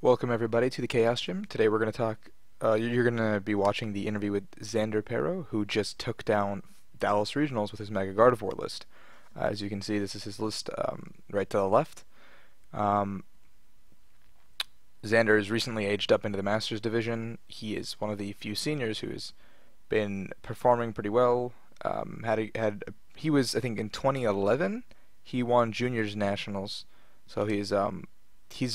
Welcome everybody to the Chaos Gym. Today we're going to talk, you're going to be watching the interview with Xander Pero, who just took down Dallas Regionals with his Mega Gardevoir list. As you can see, this is his list right to the left. Xander has recently aged up into the Masters division. He is one of the few seniors who has been performing pretty well. He was, I think, in 2011, he won Juniors Nationals, so he's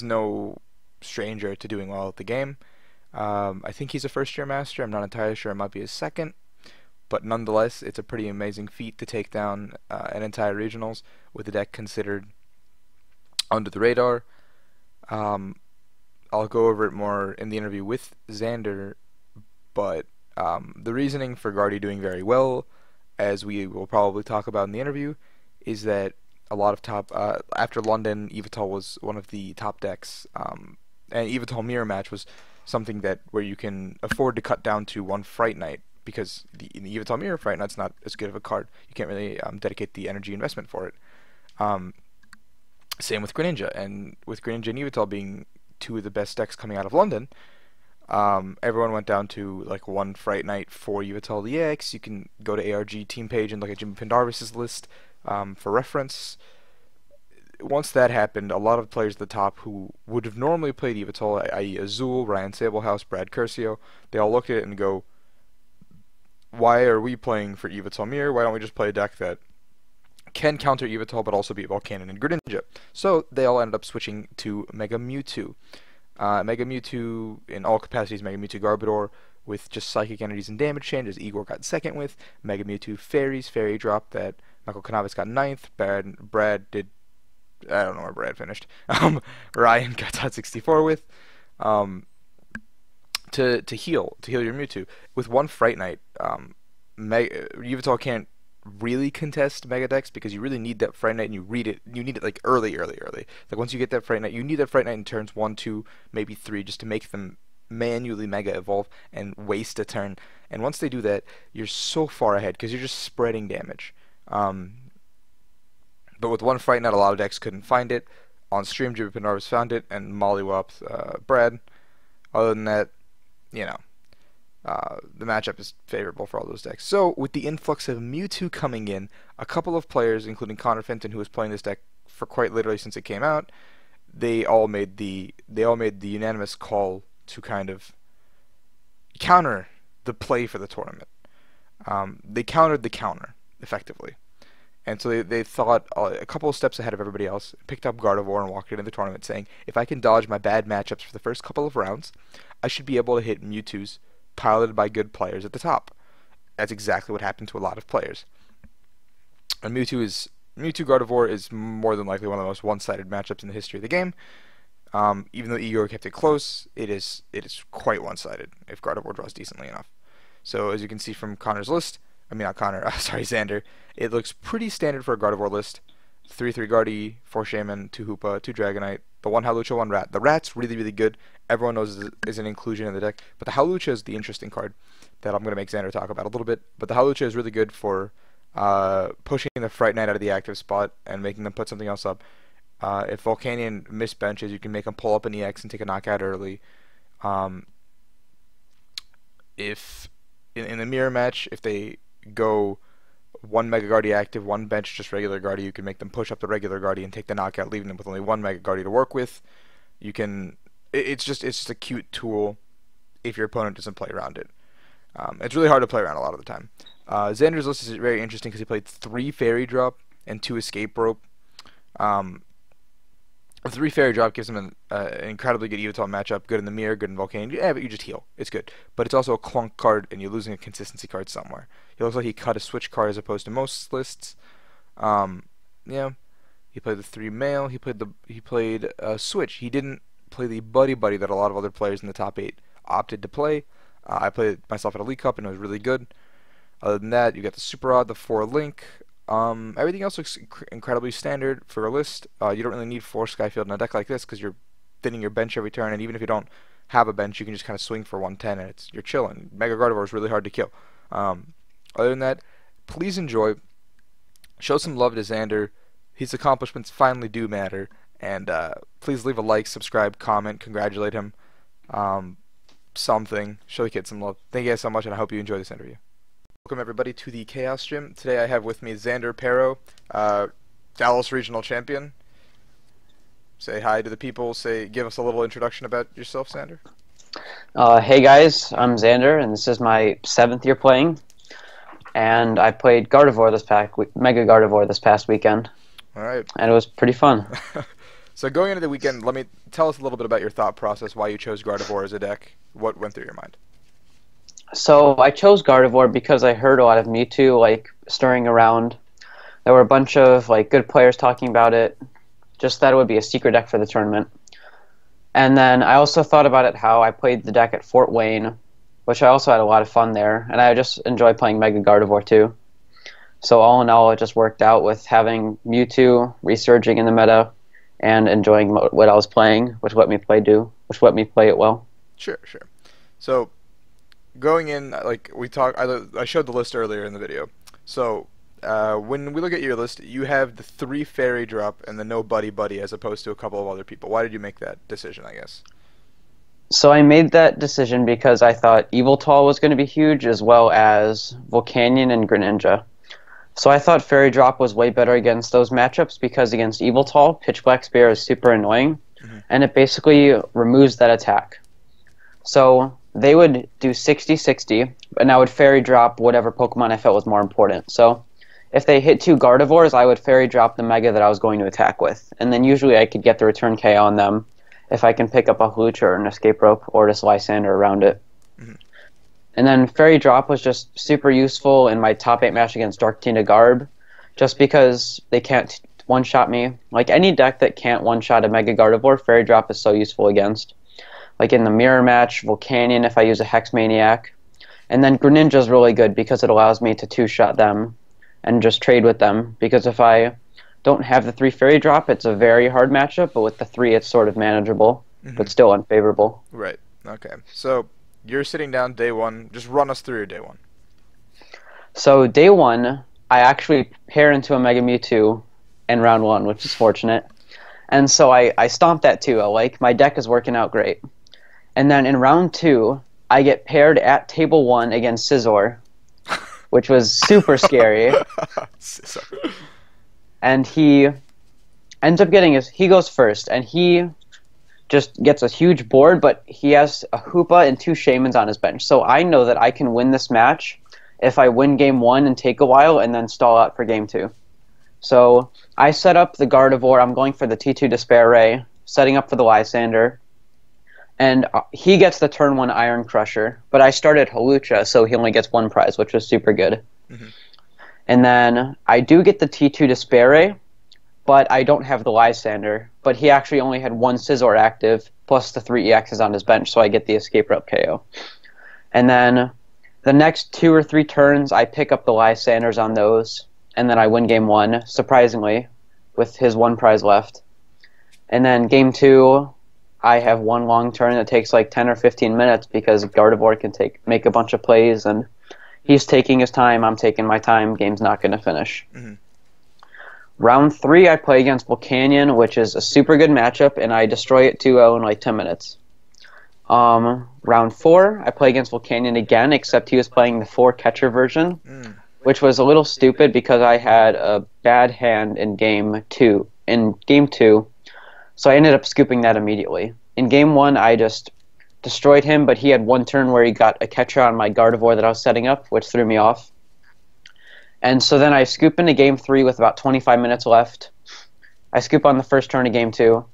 no stranger to doing well at the game. I think he's a first-year master. I'm not entirely sure. It might be his second, but nonetheless, it's a pretty amazing feat to take down an entire regionals with the deck considered under the radar. I'll go over it more in the interview with Xander, but the reasoning for Guardy doing very well, as we will probably talk about in the interview, is that a lot of after London, Yveltal was one of the top decks, and Yveltal Mirror Match was something where you can afford to cut down to one Fright Night, because in the Yveltal Mirror, Fright Night's not as good of a card. You can't really dedicate the energy investment for it. Same with Greninja, and with Greninja and Yveltal being two of the best decks coming out of London, everyone went down to like one Fright Night for Yveltal EX. You can go to ARG team page and look at Jimmy Pendarvis's list for reference. Once that happened, a lot of players at the top who would have normally played Yveltal, i.e. Azul, Ryan Sablehouse, Brad Curcio, they all look at it and go, why are we playing for Yveltal Mirror? Why don't we just play a deck that can counter Yveltal but also beat Volcanion and Greninja? So they all ended up switching to Mega Mewtwo. Mega Mewtwo, in all capacities, Mega Mewtwo Garbodor, with just Psychic Energies and Damage Change, as Igor got second with. Mega Mewtwo Fairies, Fairy Drop that Michael Canavis got ninth. Brad did, I don't know where Brad finished. Ryan got top 64 with. To heal your Mewtwo. With one Fright Night, Yveltal can't really contest Mega Dex because you really need that Fright Night, and you need it like early. Like once you get that Fright Night, you need that Fright Night in turns 1, 2, maybe 3, just to make them manually Mega Evolve and waste a turn. And once they do that, you're so far ahead because you're just spreading damage. But with one Fright Night, a lot of decks couldn't find it. On stream, Jimmy Pendarvis found it and mollywopped Brad. Other than that, the matchup is favorable for all those decks. So, with the influx of Mewtwo coming in, a couple of players, including Connor Fenton, who was playing this deck for quite literally since it came out, they all made the unanimous call to kind of counter the play for the tournament. They countered the counter, effectively. And so they thought a couple of steps ahead of everybody else, picked up Gardevoir and walked into the tournament saying, if I can dodge my bad matchups for the first couple of rounds, I should be able to hit Mewtwo's piloted by good players at the top. That's exactly what happened to a lot of players. And Mewtwo Gardevoir is more than likely one of the most one-sided matchups in the history of the game. Even though Igor kept it close, it is quite one-sided if Gardevoir draws decently enough. So as you can see from Connor's list, Xander, it looks pretty standard for a Gardevoir list. 3/3 Guardy, 4 Shaman, 2 Hoopa, 2 Dragonite, the 1 Hawlucha, 1 Rat. The Rat's really good. Everyone knows is an inclusion in the deck, but the Hawlucha is the interesting card that I'm going to make Xander talk about a little bit. But the Hawlucha is really good for pushing the Fright Night out of the active spot and making them put something else up. If Volcanion misbenches, you can make them pull up an EX and take a knockout early. If in the mirror match, if they go one Mega Guardy active, one bench just regular Guardy, you can make them push up the regular Guardy and take the knockout, leaving them with only one Mega Guardy to work with. You can, it's just a cute tool if your opponent doesn't play around it. It's really hard to play around a lot of the time. Xander's list is very interesting because he played 3 Fairy Drop and 2 Escape Rope. A 3 Fairy Drop gives him an incredibly good Yveltal matchup, good in the mirror, good in Volcanion. Yeah, but you just heal. It's good. But it's also a clunk card, and you're losing a consistency card somewhere. He looks like he cut a switch card as opposed to most lists. Yeah, he played the 3 Male. He played a Switch. He didn't play the Buddy Buddy that a lot of other players in the top 8 opted to play. I played it myself at a League Cup, and it was really good. Other than that, you got the Super Odd, the 4 Link. Everything else looks incredibly standard for a list. You don't really need 4 Skyfield in a deck like this because you're thinning your bench every turn, and even if you don't have a bench, you can just kind of swing for 110 and you're chilling. Mega Gardevoir is really hard to kill. Other than that, please enjoy. Show some love to Xander. His accomplishments finally do matter, And please leave a like, subscribe, comment, congratulate him. Something. Show the kid some love. Thank you guys so much, and I hope you enjoy this interview. Welcome everybody to the Chaos Gym. Today I have with me Xander Pero, Dallas Regional Champion. Say hi to the people. Give us a little introduction about yourself, Xander. Hey guys, I'm Xander, and this is my 7th year playing. And I played Gardevoir Mega Gardevoir this past weekend. All right. And it was pretty fun. So going into the weekend, tell us a little bit about your thought process, why you chose Gardevoir as a deck. What went through your mind? So I chose Gardevoir because I heard a lot of Mewtwo stirring around. There were a bunch of good players talking about it. Just that it would be a secret deck for the tournament. And then I also thought about it how I played the deck at Fort Wayne, which I also had a lot of fun there. And I just enjoy playing Mega Gardevoir too. So all in all, it just worked out with having Mewtwo resurging in the meta and enjoying what I was playing, which let me play it well. Sure. So going in, I showed the list earlier in the video. So when we look at your list, you have the 3 fairy drop and the no buddy buddy as opposed to a couple of other people. Why did you make that decision, I guess? So I made that decision because I thought Yveltal was going to be huge, as well as Volcanion and Greninja. So I thought Fairy Drop was way better against those matchups because against Yveltal, Pitch Black Spear is super annoying, and it basically removes that attack. So they would do 60-60, and I would Fairy Drop whatever Pokemon I felt was more important. So if they hit 2 Gardevoirs, I would Fairy Drop the Mega that I was going to attack with, and then usually I could get the return KO on them if I can pick up a Hawlucha or an Escape Rope or just Lysander around it. And then Fairy Drop was just super useful in my top 8 match against Darktina Garb, just because they can't one-shot me. Like any deck that can't one-shot a Mega Gardevoir, Fairy Drop is so useful against. Like in the Mirror match, Volcanion if I use a Hex Maniac. And then Greninja's really good because it allows me to 2-shot them and just trade with them. Because if I don't have the 3 Fairy Drop, it's a very hard matchup, but with the 3 it's sort of manageable, but still unfavorable. Right, okay. So you're sitting down day 1. Just run us through your day 1. So day 1, I actually pair into a Mega Mewtwo in round 1, which is fortunate. And so I stomped that too. My deck is working out great. And then in round 2, I get paired at table 1 against Scizor, which was super scary. And he ends up he goes first, and he just gets a huge board, but he has a Hoopa and 2 Shaymins on his bench. So I know that I can win this match if I win game 1 and take a while and then stall out for game 2. So I set up the Gardevoir. I'm going for the T2 Despair Ray, setting up for the Lysander. And he gets the turn 1 Iron Crusher, but I started Hawlucha, so he only gets 1 prize, which was super good. And then I do get the T2 Despair Ray, but I don't have the Lysander. But he actually only had 1 Scizor active, plus the 3 EXs on his bench, so I get the Escape Rope KO. And then the next 2 or 3 turns, I pick up the Lysanders on those, and then I win game 1, surprisingly, with his 1 prize left. And then game 2, I have 1 long turn that takes 10 or 15 minutes because Gardevoir can make a bunch of plays, and he's taking his time, I'm taking my time, game's not going to finish. Round 3, I play against Volcanion, which is a super good matchup, and I destroy it 2-0 in 10 minutes. Round 4, I play against Volcanion again, except he was playing the 4-catcher version, which was a little stupid because I had a bad hand in game 2. So I ended up scooping that immediately. In game 1, I just destroyed him, but he had 1 turn where he got a catcher on my Gardevoir that I was setting up, which threw me off. And so then I scoop into game 3 with about 25 minutes left. I scoop on the first turn of game 2.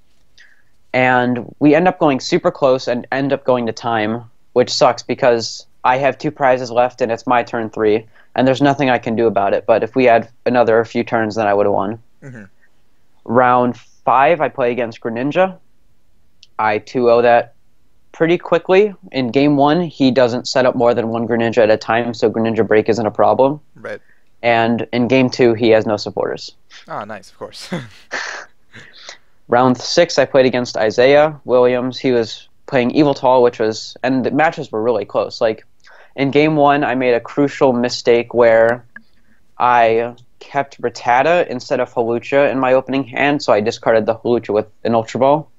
And we end up going super close and end up going to time, which sucks because I have 2 prizes left and it's my turn 3. And there's nothing I can do about it. But if we had another few turns, then I would have won. Round 5, I play against Greninja. I 2-0 that pretty quickly. In game 1, he doesn't set up more than 1 Greninja at a time, so Greninja break isn't a problem. Right. And in game 2, he has no supporters. Ah, nice, of course. Round 6, I played against Isaiah Williams. He was playing Yveltal, and the matches were really close. In game 1, I made a crucial mistake where I kept Rattata instead of Hawlucha in my opening hand, so I discarded the Hawlucha with an Ultra Ball.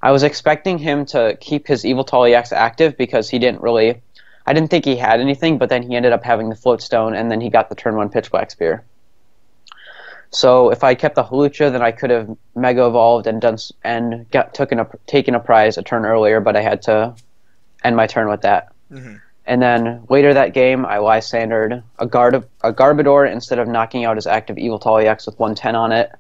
I was expecting him to keep his Evoltol EX active because I didn't think he had anything, but then he ended up having the Float Stone, and then he got the turn 1 Pitch Black Spear. So if I kept the Hawlucha, then I could have Mega Evolved and taken a prize a turn earlier, but I had to end my turn with that. Mm-hmm. And then later that game, I Lysandered a Garbodor instead of knocking out his active Evoltol EX with 110 on it,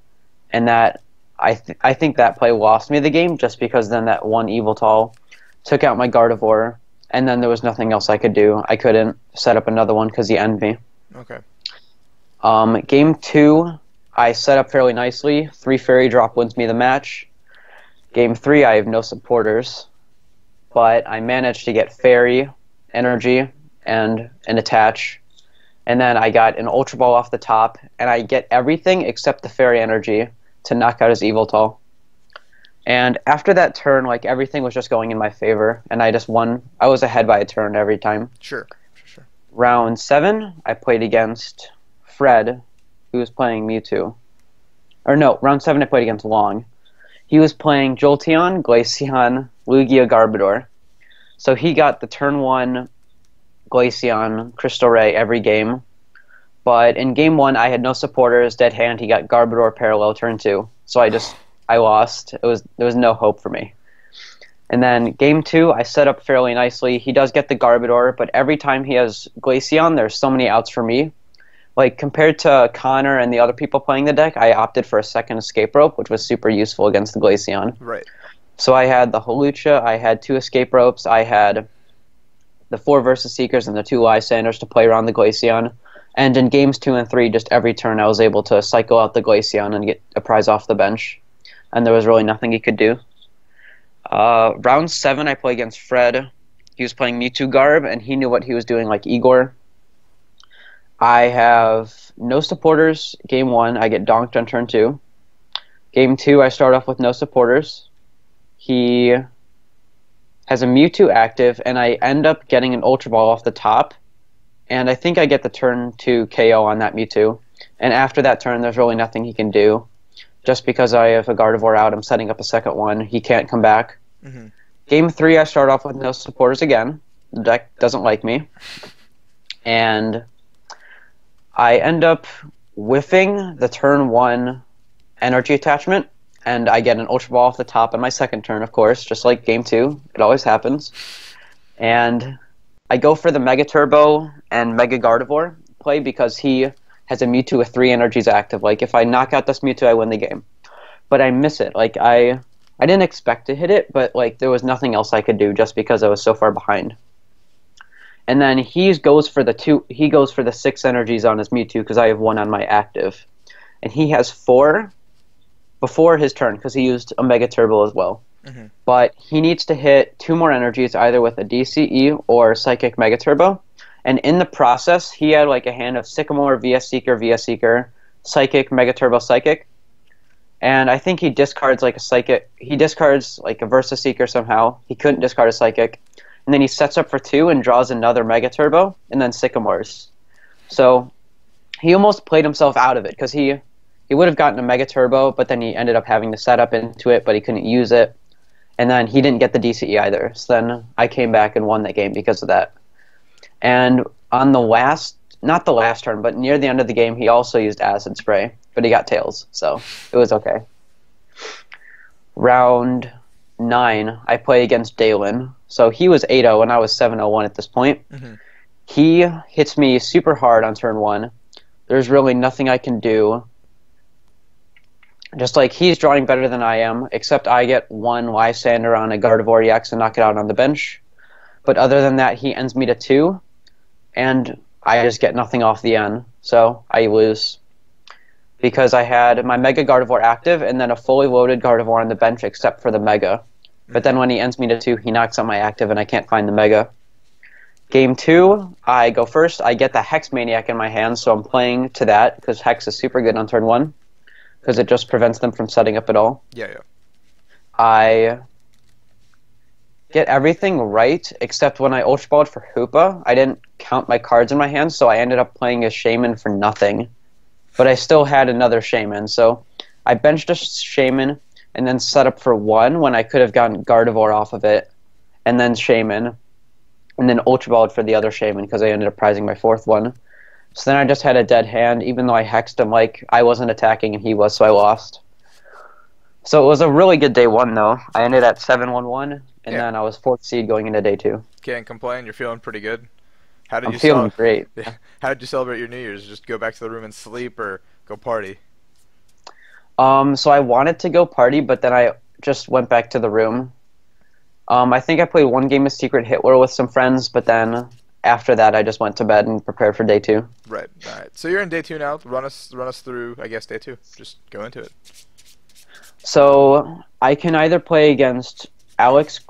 and that I think that play lost me the game just because then that one Evoltol took out my Gardevoir, and then there was nothing else I could do. I couldn't set up another one because he ended me. Okay. Game 2, I set up fairly nicely. 3 Fairy Drop wins me the match. Game 3, I have no supporters, but I managed to get Fairy, Energy, and an Attach. And then I got an Ultra Ball off the top, and I get everything except the Fairy Energy to knock out his Evoltol. And after that turn, like, everything was just going in my favor, and I just won. I was ahead by a turn every time. Sure. Round 7, I played against Fred, who was playing Mewtwo. Or no, round 7 I played against Long. He was playing Jolteon, Glaceon, Lugia, Garbodor. So he got the turn 1 Glaceon, Crystal Ray every game. But in game 1, I had no supporters, dead hand. He got Garbodor parallel turn 2. So I lost. There was no hope for me. And then game 2, I set up fairly nicely. He does get the Garbodor, but every time he has Glaceon, there's so many outs for me. Like, compared to Connor and the other people playing the deck, I opted for a second Escape Rope, which was super useful against the Glaceon. Right. So I had the Hawlucha, I had 2 Escape Ropes, I had the 4 Versus Seekers and the 2 Lysanders to play around the Glaceon. And in games 2 and 3, just every turn I was able to cycle out the Glaceon and get a prize off the bench. And there was really nothing he could do. Round 7, I play against Fred. He was playing Mewtwo Garb, and he knew what he was doing like Igor. I have no supporters. Game 1, I get donked on turn 2. Game 2, I start off with no supporters. He has a Mewtwo active, and I end up getting an Ultra Ball off the top. And I think I get the turn 2 KO on that Mewtwo. And after that turn, there's really nothing he can do. Just because I have a Gardevoir out, I'm setting up a second one. He can't come back. Mm-hmm. Game 3, I start off with no supporters again. The deck doesn't like me. And I end up whiffing the turn 1 energy attachment, and I get an Ultra Ball off the top on my second turn, of course, just like game 2. It always happens. And I go for the Mega Turbo and Mega Gardevoir play because he has a Mewtwo with 3 energies active. Like, if I knock out this Mewtwo, I win the game. But I miss it. Like, I didn't expect to hit it, but, like, there was nothing else I could do just because I was so far behind. And then he goes for the 6 energies on his Mewtwo because I have 1 on my active. And he has 4 before his turn because he used a Mega Turbo as well. Mm-hmm. But he needs to hit 2 more energies either with a DCE or Psychic Mega Turbo. And in the process, he had like a hand of Sycamore, VS Seeker, Psychic, Mega Turbo, Psychic. And I think he discards like a Psychic. He discards like a Versus Seeker somehow. He couldn't discard a Psychic. And then he sets up for 2 and draws another Mega Turbo and then Sycamores. So he almost played himself out of it because he would have gotten a Mega Turbo, but then he ended up having to set up into it, but he couldn't use it. And then he didn't get the DCE either. So then I came back and won that game because of that. And on not the last turn, but near the end of the game, he also used Acid Spray, but he got Tails, so it was okay. Round 9, I play against Dalen. So he was 8-0 and I was 7-0-1 at this point. Mm-hmm. He hits me super hard on turn 1. There's really nothing I can do. Just like he's drawing better than I am, except I get 1 Lysander on a Gardevoir EX and knock it out on the bench. But other than that, he ends me to 2. And I just get nothing off the end, so I lose. Because I had my Mega Gardevoir active and then a fully loaded Gardevoir on the bench except for the Mega. But then when he ends me to 2, he knocks out my active and I can't find the Mega. Game 2, I go first. I get the Hex Maniac in my hand, so I'm playing to that because Hex is super good on turn 1. Because it just prevents them from setting up at all. Yeah. I get everything right, except when I Ultra Balled for Hoopa, I didn't count my cards in my hand, so I ended up playing a Shaman for nothing. but I still had another Shaman. So I benched a Shaman and then set up for 1 when I could have gotten Gardevoir off of it, and then Shaman, and then Ultra Balled for the other Shaman because I ended up prizing my 4th one. So then I just had a dead hand, even though I hexed him like I wasn't attacking and he was, so I lost. So it was a really good day 1, though. I ended at 7-1-1, and then I was 4th seed going into day 2. Can't complain. You're feeling pretty good. How did I'm you feeling great. How did you celebrate your New Year's? Just go back to the room and sleep, or go party? So I wanted to go party, but then I just went back to the room. I think I played 1 game of Secret Hitler with some friends, but then after that I just went to bed and prepared for day 2. Right. All right. So you're in day 2 now. Run us through, I guess, day 2. Just go into it. So I can either play against Alex,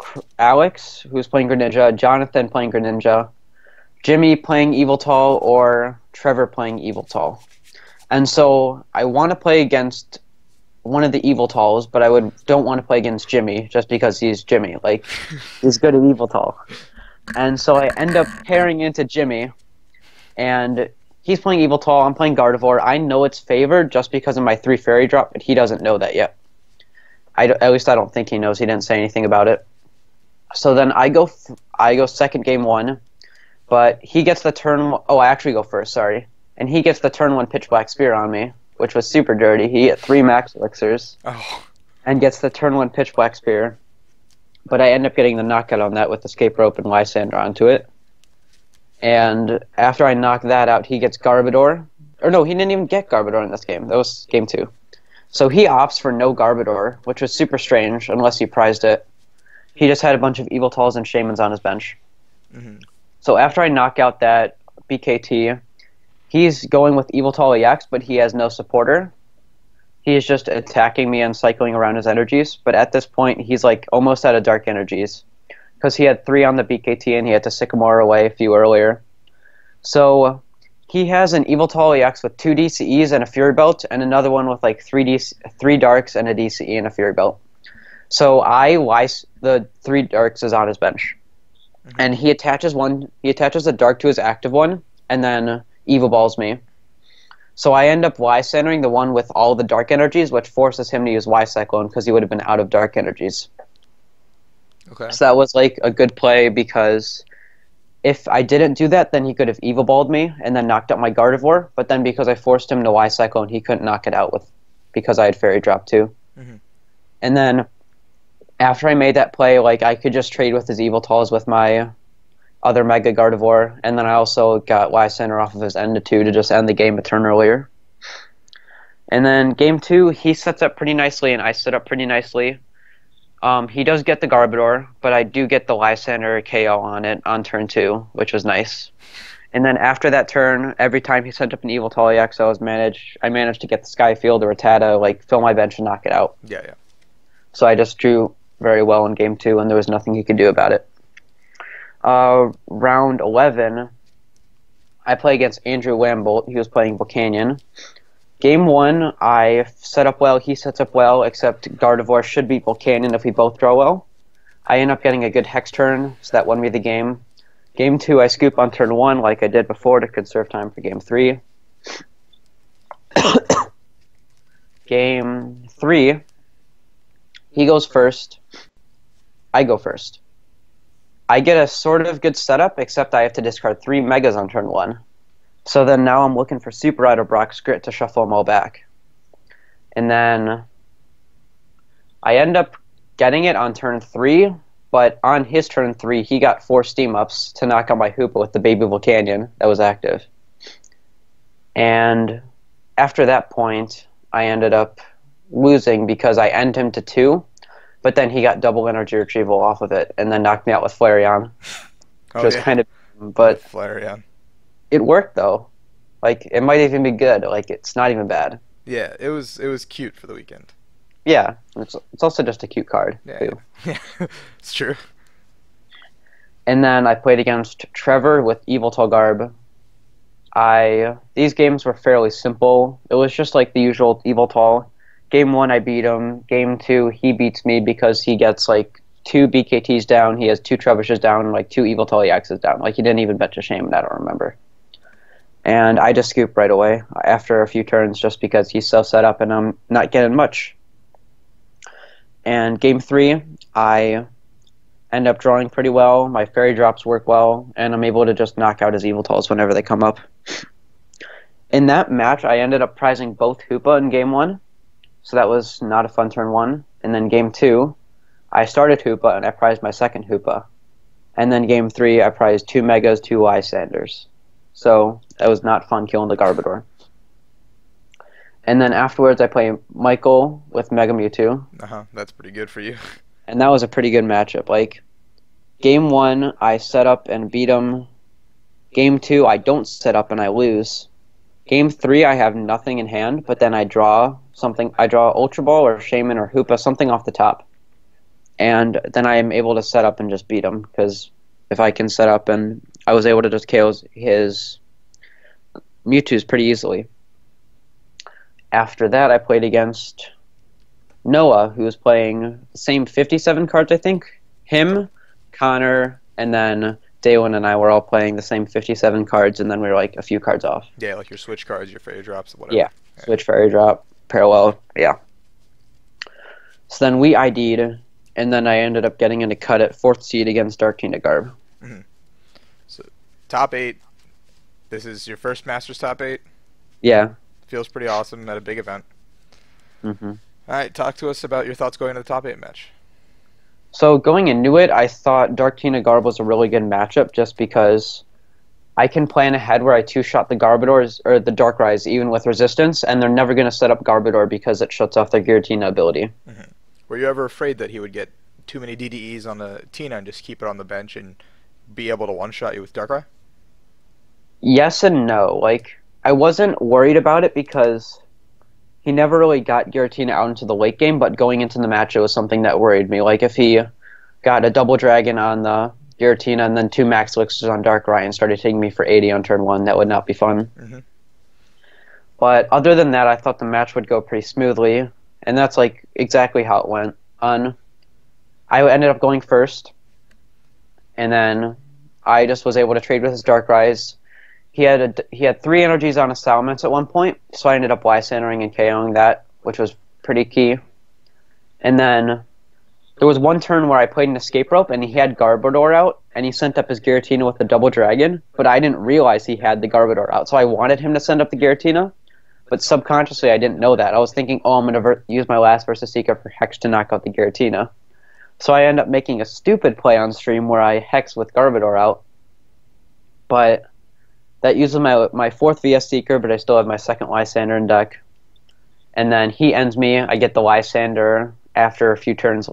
who's playing Greninja, Jonathan playing Greninja, Jimmy playing Eviltal, or Trevor playing Eviltal. And so I want to play against one of the Eviltals, but I don't want to play against Jimmy just because he's Jimmy. Like, he's good at Eviltal. And so I end up pairing into Jimmy, and he's playing Eviltal, I'm playing Gardevoir. I know it's favored just because of my 3 fairy drop, but he doesn't know that yet. At least I don't think he knows. He didn't say anything about it. So then I go second game 1, but he gets the turn. Oh, I actually go first. Sorry, and he gets the turn 1 Pitch Black Spear on me, which was super dirty. He hit 3 max elixirs, and gets the turn 1 Pitch Black Spear. But I end up getting the knockout on that with Escape Rope and Lysander onto it. And after I knock that out, he gets Garbodor. Or no, he didn't even get Garbodor in this game. That was game 2. So he opts for no Garbodor, which was super strange, unless he prized it. He just had a bunch of Eviltals and Shamans on his bench. Mm-hmm. So after I knock out that BKT, he's going with Eviltal EX, but he has no supporter. He is just attacking me and cycling around his energies. But at this point, he's like almost out of Dark Energies, because he had 3 on the BKT and he had to Sycamore away a few earlier. So he has an Eviltal EX with 2 DCEs and a Fury Belt, and another one with like 3 Darks and a DCE and a Fury Belt. So the 3 Darks is on his bench. Mm-hmm. And he attaches a Dark to his active one, and then Evil Balls me. So I end up Y-centering the one with all the Dark Energies, which forces him to use Y-Cyclone because he would have been out of Dark Energies. Okay. So that was like a good play, because if I didn't do that, then he could have Evil Balled me and then knocked out my Gardevoir. But then because I forced him to Y-Cyclone, he couldn't knock it out because I had Fairy Drop too. Mm-hmm. And then after I made that play, like, I could just trade with his Eviltals with my other Mega Gardevoir, and then I also got Y-Center off of his end to 2 to just end the game a turn earlier. And then game 2, he sets up pretty nicely and I set up pretty nicely. He does get the Garbodor, but I do get the Lysander KO on it on turn 2, which was nice. And then after that turn, every time he sent up an Eviltal EX, I managed to get the Skyfield or Rattata, like, fill my bench and knock it out. Yeah. So I just drew very well in game 2, and there was nothing he could do about it. Round 11, I play against Andrew Lambolt. He was playing Volcanion. Game 1, I set up well, he sets up well, except Gardevoir should beat Volcanion if we both draw well. I end up getting a good Hex turn, so that won me the game. Game 2, I scoop on turn 1 like I did before to conserve time for game 3. Game 3, he goes first. I go first. I get a sort of good setup, except I have to discard 3 Megas on turn 1. So then now I'm looking for Super Ride or Brock's Grit to shuffle them all back. And then I end up getting it on turn 3, but on his turn 3, he got 4 Steam Ups to knock out my Hoopa with the Baby Volcanion that was active. And after that point, I ended up losing because I end him to 2, but then he got double energy retrieval off of it and then knocked me out with Flareon. Which was kind of... But Flareon. It worked, though. Like, it might even be good. Like, it's not even bad. Yeah, it was cute for the weekend. Yeah, it's also just a cute card, too. Yeah, it's true. And then I played against Trevor with Eviltal Garb. These games were fairly simple. It was just like the usual Eviltal. Game 1, I beat him. Game 2, he beats me because he gets, like, 2 BKTs down, he has 2 Trebushes down, and, like, 2 Eviltal EXs down. Like, he didn't even bench a Shaman, I don't remember. And I just scoop right away after a few turns just because he's so set up and I'm not getting much. And game 3, I end up drawing pretty well. My fairy drops work well, and I'm able to just knock out his Eviltals whenever they come up. In that match, I ended up prizing both Hoopa in game 1, so that was not a fun turn 1. And then game 2, I started Hoopa and I prized my second Hoopa. And then game 3, I prized 2 Megas, 2 Lysanders. So that was not fun killing the Garbodor. And then afterwards, I play Michael with Mega Mewtwo. That's pretty good for you. And that was a pretty good matchup. Like, game 1, I set up and beat him. Game 2, I don't set up and I lose. Game 3, I have nothing in hand, but then I draw something. I draw Ultra Ball or Shaman or Hoopa, something off the top. And then I am able to set up and just beat him, because if I can set up, and I was able to just KO his Mewtwo's pretty easily. After that, I played against Noah, who was playing the same 57 cards, I think. Him, Connor, and then Daylin and I were all playing the same 57 cards, and then we were like a few cards off. Yeah, like your switch cards, your fairy drops, whatever. Yeah, switch, fairy drop, parallel, yeah. So then we ID'd, and then I ended up getting into cut at 4th seed against Darkina Garb. Mm-hmm. So, top 8. This is your first Masters top 8? Yeah. Feels pretty awesome at a big event. Mm-hmm. All right, talk to us about your thoughts going into the top 8 match. So going into it, I thought Darkina Garb was a really good matchup just because I can plan ahead where I two-shot the Garbodors or the Darkrais even with resistance, and they're never going to set up Garbodor because it shuts off their Giratina ability. Mm-hmm. Were you ever afraid that he would get too many DDEs on the Tina and just keep it on the bench and be able to one-shot you with Darkrai? Yes and no. Like, I wasn't worried about it because he never really got Giratina out into the late game, but going into the match, it was something that worried me. Like, if he got a double dragon on the Giratina and then 2 max elixirs on Darkrai and started taking me for 80 on turn 1, that would not be fun. Mm-hmm. But other than that, I thought the match would go pretty smoothly, and that's like exactly how it went. I ended up going first, and then I just was able to trade with his Darkrai's. He had 3 energies on a Salamence at one point, so I ended up Lysandering and KOing that, which was pretty key. And then there was one turn where I played an Escape Rope, and he had Garbodor out, and he sent up his Giratina with the double dragon, but I didn't realize he had the Garbodor out, so I wanted him to send up the Giratina, but subconsciously I didn't know that. I was thinking, oh, I'm going to use my last versus Secret for Hex to knock out the Giratina. So I ended up making a stupid play on stream where I Hex with Garbodor out, but that uses my 4th VS Seeker, but I still have my 2nd Lysander in deck. And then he ends me. I get the Lysander after a few turns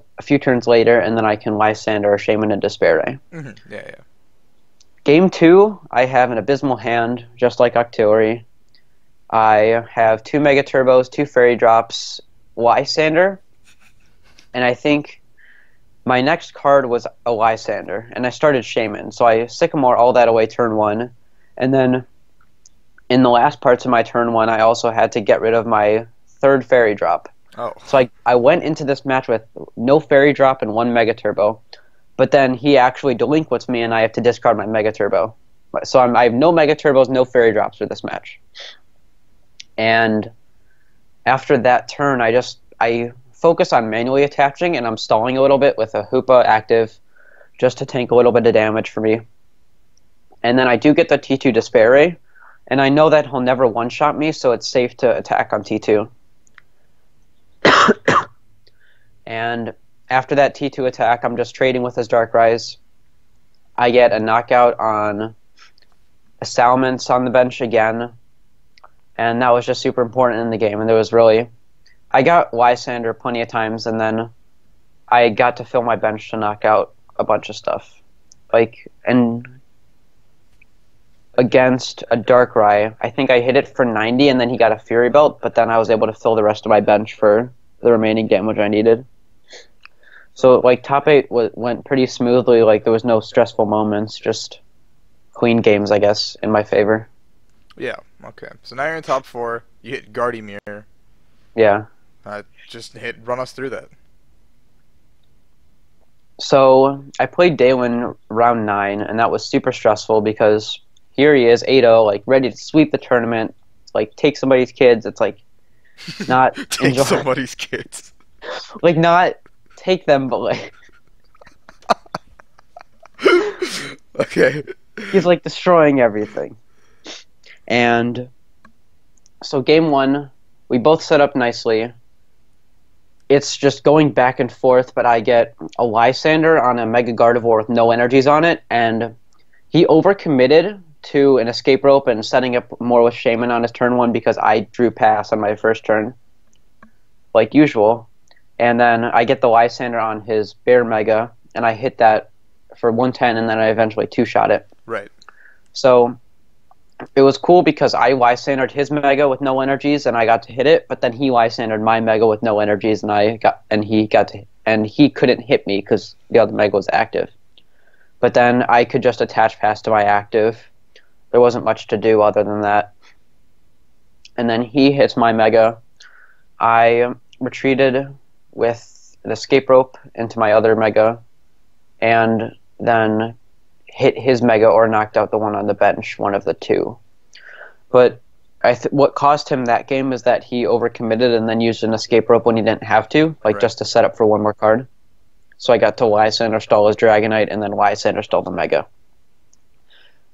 later, and then I can Lysander or Shaman and Despair. Mm-hmm. Yeah. Game 2, I have an abysmal hand, just like Octillery. I have 2 Mega Turbos, 2 Fairy Drops, Lysander, and I think my next card was a Lysander, and I started Shaman. So I Sycamore all that away turn 1. And then in the last parts of my turn 1, I also had to get rid of my 3rd Fairy Drop. Oh. So I went into this match with no Fairy Drop and 1 Mega Turbo. But then he actually delinquents me, and I have to discard my Mega Turbo. So I have no Mega Turbos, no Fairy Drops for this match. And after that turn, I focus on manually attaching, and I'm stalling a little bit with a Hoopa active just to tank a little bit of damage for me. And then I do get the T2 Despair Ray, and I know that he'll never one-shot me, so it's safe to attack on T2. And after that T2 attack, I'm just trading with his Darkrais. I get a knockout on a Salamence on the bench again, and that was just super important in the game. And there was really... I got Lysander plenty of times, and then I got to fill my bench to knock out a bunch of stuff. And against a Darkrai, I think I hit it for 90, and then he got a Fury Belt, but then I was able to fill the rest of my bench for the remaining damage I needed. So, top 8 went pretty smoothly. There was no stressful moments, just clean games, I guess, in my favor. Yeah, okay. So now you're in top 4. You hit Gardevoir. Yeah. Run us through that. So I played Daylin round 9, and that was super stressful because here he is, 8-0, like ready to sweep the tournament, like take somebody's kids. It's like not Take enjoy, somebody's kids. like not take them, but like Okay. he's like destroying everything. And so game one, we both set up nicely. It's just going back and forth, but I get a Lysander on a Mega Gardevoir with no energies on it, and he overcommitted to an escape rope and setting up more with Shaman on his turn one because I drew pass on my first turn, like usual. And then I get the Lysander on his Bear Mega, and I hit that for 110, and then I eventually two-shot it. Right. So it was cool because I Lysandered his Mega with no energies, and I got to hit it. But then he Lysandered my Mega with no energies, and he couldn't hit me because the other Mega was active. But then I could just attach pass to my active. There wasn't much to do other than that. And then he hits my Mega. I retreated with an escape rope into my other Mega, and then hit his Mega or knocked out the one on the bench, one of the two. But what cost him that game is that he overcommitted and then used an escape rope when he didn't have to, like Right. just to set up for one more card. So I got to Lysander stall his Dragonite and then Lysander stall the Mega.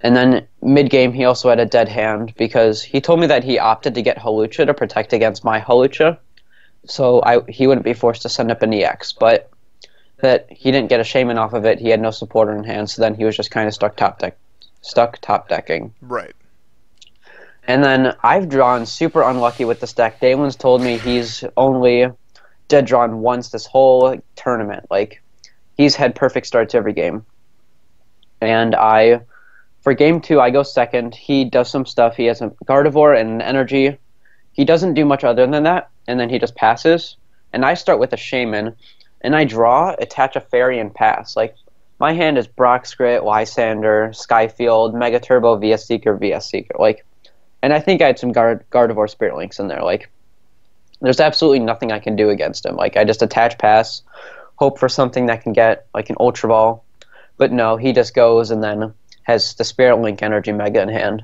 And then mid-game he also had a dead hand because he told me that he opted to get Hawlucha to protect against my Hawlucha, so he wouldn't be forced to send up an EX, but that he didn't get a Shaman off of it, he had no supporter in hand, so then he was just kind of stuck top decking. Right. And then I've drawn super unlucky with this deck. Dalen's told me he's only dead drawn once this whole tournament. Like, he's had perfect starts every game. And for game 2, I go second. He does some stuff. He has a Gardevoir and an Energy. He doesn't do much other than that, and then he just passes. And I start with a Shaman, and I draw, attach a Fairy, and pass. Like, my hand is Broxgrit, Lysander, Skyfield, Mega Turbo, VS Seeker, VS Seeker. Like, and I think I had some Gardevoir Spirit Links in there. Like, there's absolutely nothing I can do against him. Like, I just attach pass, hope for something that can get, like, an Ultra Ball. But no, he just goes and then has the Spirit Link Energy Mega in hand.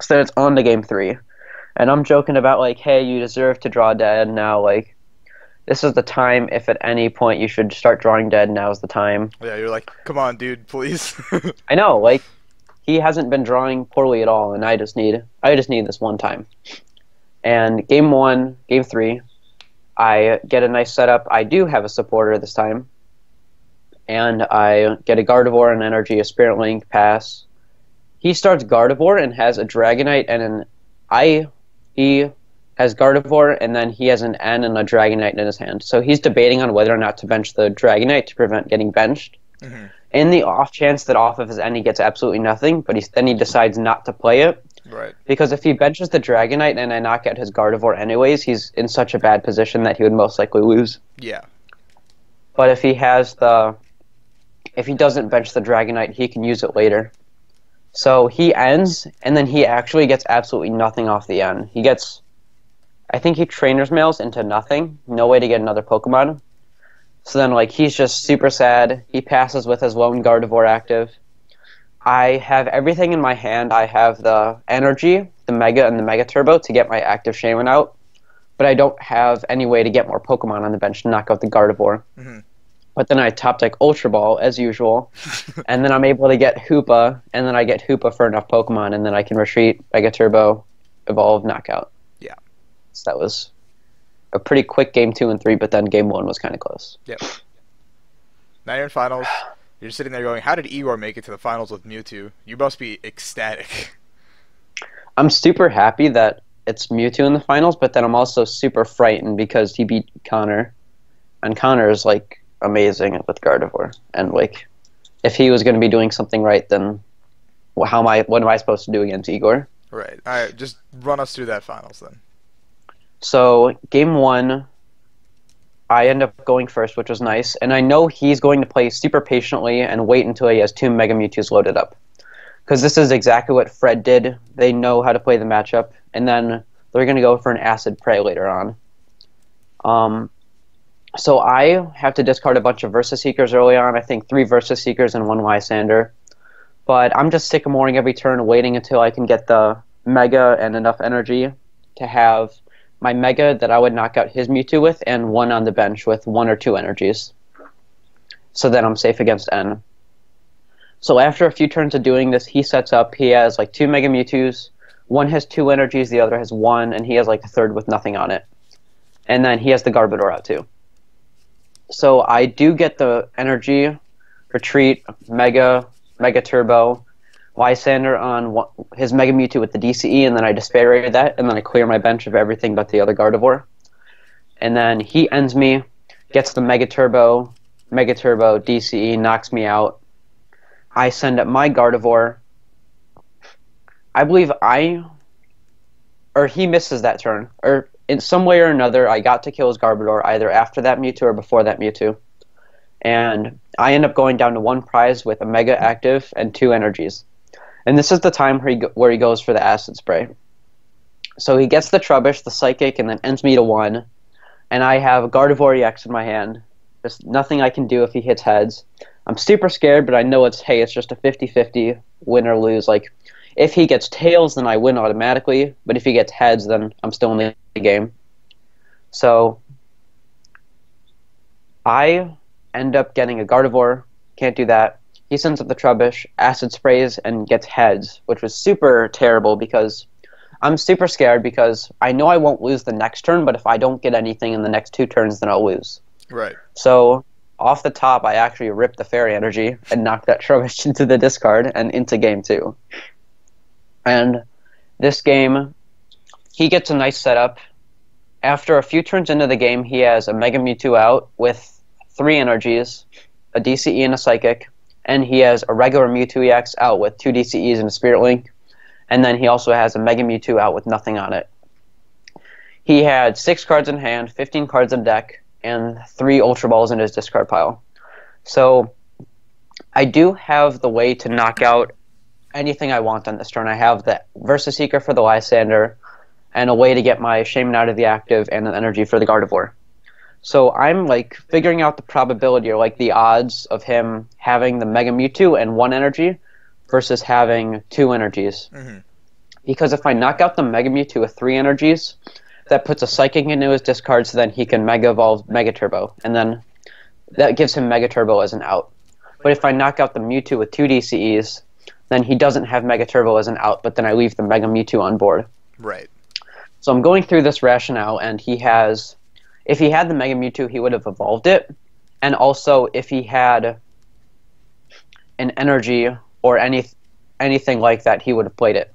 So then it's on to game 3. And I'm joking about, like, hey, you deserve to draw dead now. Like, this is the time. If at any point you should start drawing dead, now is the time. Yeah, you're like, come on, dude, please. I know, like, he hasn't been drawing poorly at all, and I just need this one time. And game 3, I get a nice setup. I do have a supporter this time. And I get a Gardevoir, an Energy, a Spirit Link, pass. He starts Gardevoir and has a Dragonite and he has Gardevoir, and then he has an N and a Dragonite in his hand. So he's debating on whether or not to bench the Dragonite to prevent getting benched. Mm-hmm. In the off chance that off of his N he gets absolutely nothing, but then he decides not to play it. Right. Because if he benches the Dragonite and I knock out his Gardevoir anyways, he's in such a bad position that he would most likely lose. Yeah. But if he doesn't bench the Dragonite, he can use it later. So he ends, and then he actually gets absolutely nothing off the end. I think he Trainer's Mails into nothing. No way to get another Pokemon. So then, like, he's just super sad. He passes with his lone Gardevoir active. I have everything in my hand. I have the Energy, the Mega, and the Mega Turbo to get my active Shaman out. But I don't have any way to get more Pokemon on the bench to knock out the Gardevoir. Mm-hmm. But then I top deck Ultra Ball, as usual, and then I'm able to get Hoopa, and then I get Hoopa for enough Pokemon, and then I can retreat, Mega Turbo, Evolve, Knockout. Yeah. So that was a pretty quick game 2 and 3, but then game 1 was kind of close. Yep. Now you're in finals. You're sitting there going, how did Igor make it to the finals with Mewtwo? You must be ecstatic. I'm super happy that it's Mewtwo in the finals, but then I'm also super frightened because he beat Connor. And Connor is, like, amazing with Gardevoir, and like, if he was going to be doing something right, then what am I supposed to do against Igor? Right. All right. Just run us through that finals then. So game 1, I end up going first, which was nice, and I know he's going to play super patiently and wait until he has 2 Mega Mewtwo's loaded up, because this is exactly what Fred did. They know how to play the matchup, and then they're going to go for an Acid Prey later on. So I have to discard a bunch of Versus Seekers early on. I think 3 Versus Seekers and 1 Lysander. But I'm just sycamoring every turn, waiting until I can get the Mega and enough energy to have my Mega that I would knock out his Mewtwo with, and one on the bench with 1 or 2 energies. So then I'm safe against N. So after a few turns of doing this, he sets up, he has like 2 Mega Mewtwo's, one has 2 energies, the other has 1, and he has like a third with nothing on it. And then he has the Garbodor out too. So I do get the energy, retreat, Mega Turbo, Lysander on his Mega Mewtwo with the DCE, and then I Despair that, and then I clear my bench of everything but the other Gardevoir. And then he ends me, gets the Mega Turbo, DCE, knocks me out. I send up my Gardevoir. I believe he misses that turn. Or in some way or another, I got to kill his Garbodor either after that Mewtwo or before that Mewtwo. And I end up going down to 1 prize with a Mega Active and 2 energies. And this is the time where he goes for the Acid Spray. So he gets the Trubbish, the Psychic, and then ends me to 1. And I have a Gardevoir EX in my hand. There's nothing I can do if he hits heads. I'm super scared, but I know it's just a 50-50 win or lose. Like, if he gets tails, then I win automatically. But if he gets heads, then I'm still in the game. So I end up getting a Gardevoir. Can't do that. He sends up the Trubbish, Acid Sprays, and gets heads, which was super terrible because I'm super scared because I know I won't lose the next turn, but if I don't get anything in the next 2 turns, then I'll lose. Right. So off the top, I actually ripped the Fairy Energy and knocked that Trubbish into the discard and into game 2. And this game, he gets a nice setup. After a few turns into the game, he has a Mega Mewtwo out with 3 energies, a DCE and a Psychic, and he has a regular Mewtwo EX out with 2 DCEs and a Spirit Link, and then he also has a Mega Mewtwo out with nothing on it. He had 6 cards in hand, 15 cards in deck, and 3 Ultra Balls in his discard pile. So I do have the way to knock out anything I want on this turn. I have the Versus Seeker for the Lysander, and a way to get my Shaman out of the active, and an energy for the Gardevoir. So I'm like figuring out the probability, or like the odds of him having the Mega Mewtwo and 1 energy versus having 2 energies. Mm-hmm. Because if I knock out the Mega Mewtwo with 3 energies, that puts a Psychic into his discard, so then he can Mega Evolve Mega Turbo, and then that gives him Mega Turbo as an out. But if I knock out the Mewtwo with 2 DCEs, then he doesn't have Mega Turbo as an out, but then I leave the Mega Mewtwo on board. Right. So I'm going through this rationale, and he has... If he had the Mega Mewtwo, he would have evolved it. And also, if he had an energy or anything like that, he would have played it.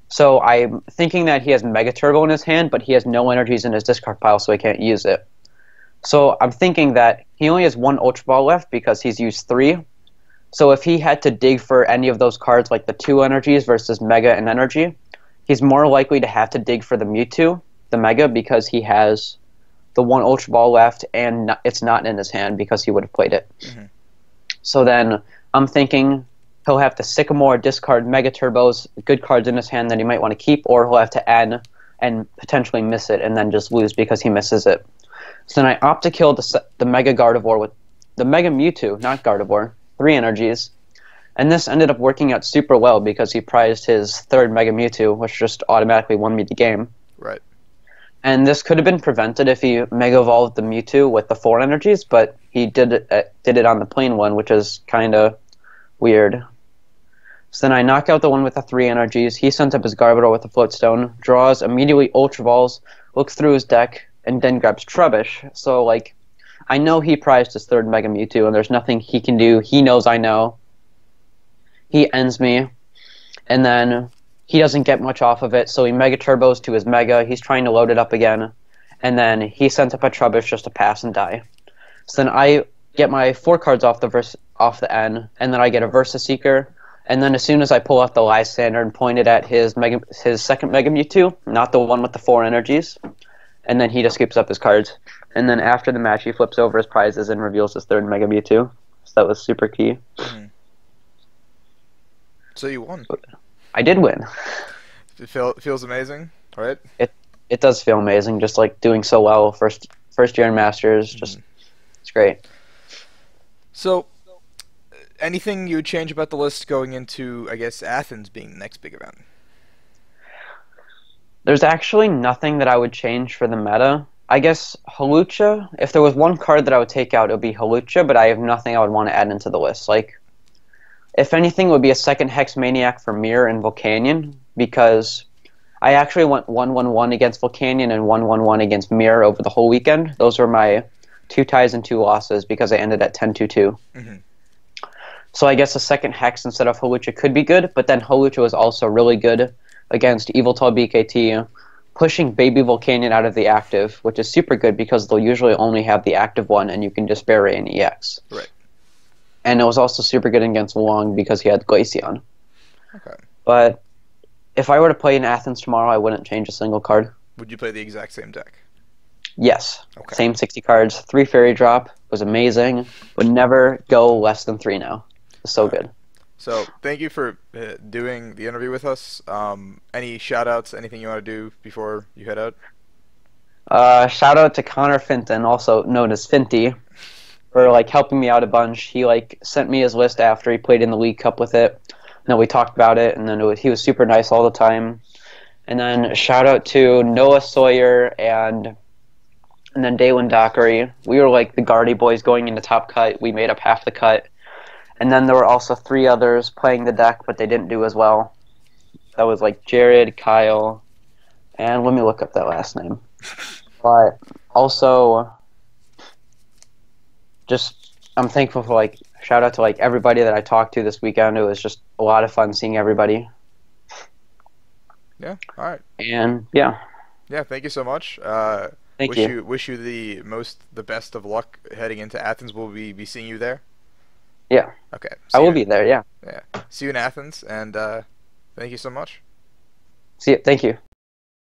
So I'm thinking that he has Mega Turbo in his hand, but he has no energies in his discard pile, so he can't use it. So I'm thinking that he only has 1 Ultra Ball left because he's used 3. So if he had to dig for any of those cards, like the 2 energies versus Mega and energy, he's more likely to have to dig for the Mewtwo, the Mega, because he has the 1 Ultra Ball left, and it's not in his hand because he would have played it. Mm-hmm. So then I'm thinking he'll have to Sycamore, discard Mega Turbos, good cards in his hand that he might want to keep, or he'll have to N and potentially miss it and then just lose because he misses it. So then I opt to kill the Mega Gardevoir with the Mega Mewtwo, not Gardevoir, 3 energies. And this ended up working out super well because he prized his 3rd Mega Mewtwo, which just automatically won me the game. Right. And this could have been prevented if he Mega Evolved the Mewtwo with the 4 energies, but he did it on the plain one, which is kind of weird. So then I knock out the one with the 3 energies. He sends up his Garbodor with the Floatstone, draws immediately Ultra Balls, looks through his deck, and then grabs Trubbish. So, like, I know he prized his 3rd Mega Mewtwo, and there's nothing he can do. He knows I know. He ends me, and then he doesn't get much off of it, so he Mega Turbos to his Mega. He's trying to load it up again, and then he sends up a Trubbish just to pass and die. So then I get my 4 cards off the N, and then I get a Versus Seeker, and then as soon as I pull out the Lysander and point it at his 2nd Mega Mewtwo, not the one with the 4 energies, and then he just keeps up his cards. And then after the match, he flips over his prizes and reveals his 3rd Mega Mewtwo. So that was super key. Mm-hmm. So you won. I did win. It feels amazing, right? It does feel amazing, just like doing so well first year in Masters. Just It's great. So anything you would change about the list going into, I guess, Athens being the next big event? There's actually nothing that I would change for the meta. I guess Hawlucha, if there was one card that I would take out, it would be Hawlucha, but I have nothing I would want to add into the list. Like, if anything, it would be a second Hex Maniac for Mirror and Volcanion, because I actually went 1-1-1 against Volcanion and 1-1-1 against Mirror over the whole weekend. Those were my 2 ties and 2 losses because I ended at 10-2-2. Mm-hmm. So I guess a second Hex instead of Hawlucha could be good, but then Hawlucha was also really good against Yveltal BKT, pushing Baby Volcanion out of the active, which is super good because they'll usually only have the active one and you can just bury an EX. Right. And it was also super good against Wong because he had Glaceon. Okay. But if I were to play in Athens tomorrow, I wouldn't change a single card. Would you play the exact same deck? Yes. Okay. Same 60 cards. 3 Fairy Drop was amazing. Would never go less than 3 now. It's so good. So thank you for doing the interview with us. Any shout-outs, anything you want to do before you head out? Shout out to Connor Finton, also known as Finty, for like helping me out a bunch. He like sent me his list after he played in the League Cup with it. And then we talked about it, and then he was super nice all the time. And then shout out to Noah Sawyer and then Daylin Dockery. We were like the Guardy boys going into top cut. We made up half the cut. And then there were also 3 others playing the deck, but they didn't do as well. That was like Jared, Kyle, and let me look up that last name. But also, just I'm thankful for like shout out to like everybody that I talked to this weekend. It was just a lot of fun seeing everybody. Yeah. All right. And yeah. Yeah. Thank you so much. Thank you. Wish you the best of luck heading into Athens. Will we be seeing you there? Yeah. Okay. I will be there. Yeah. Yeah. See you in Athens, and thank you so much. See you. Thank you.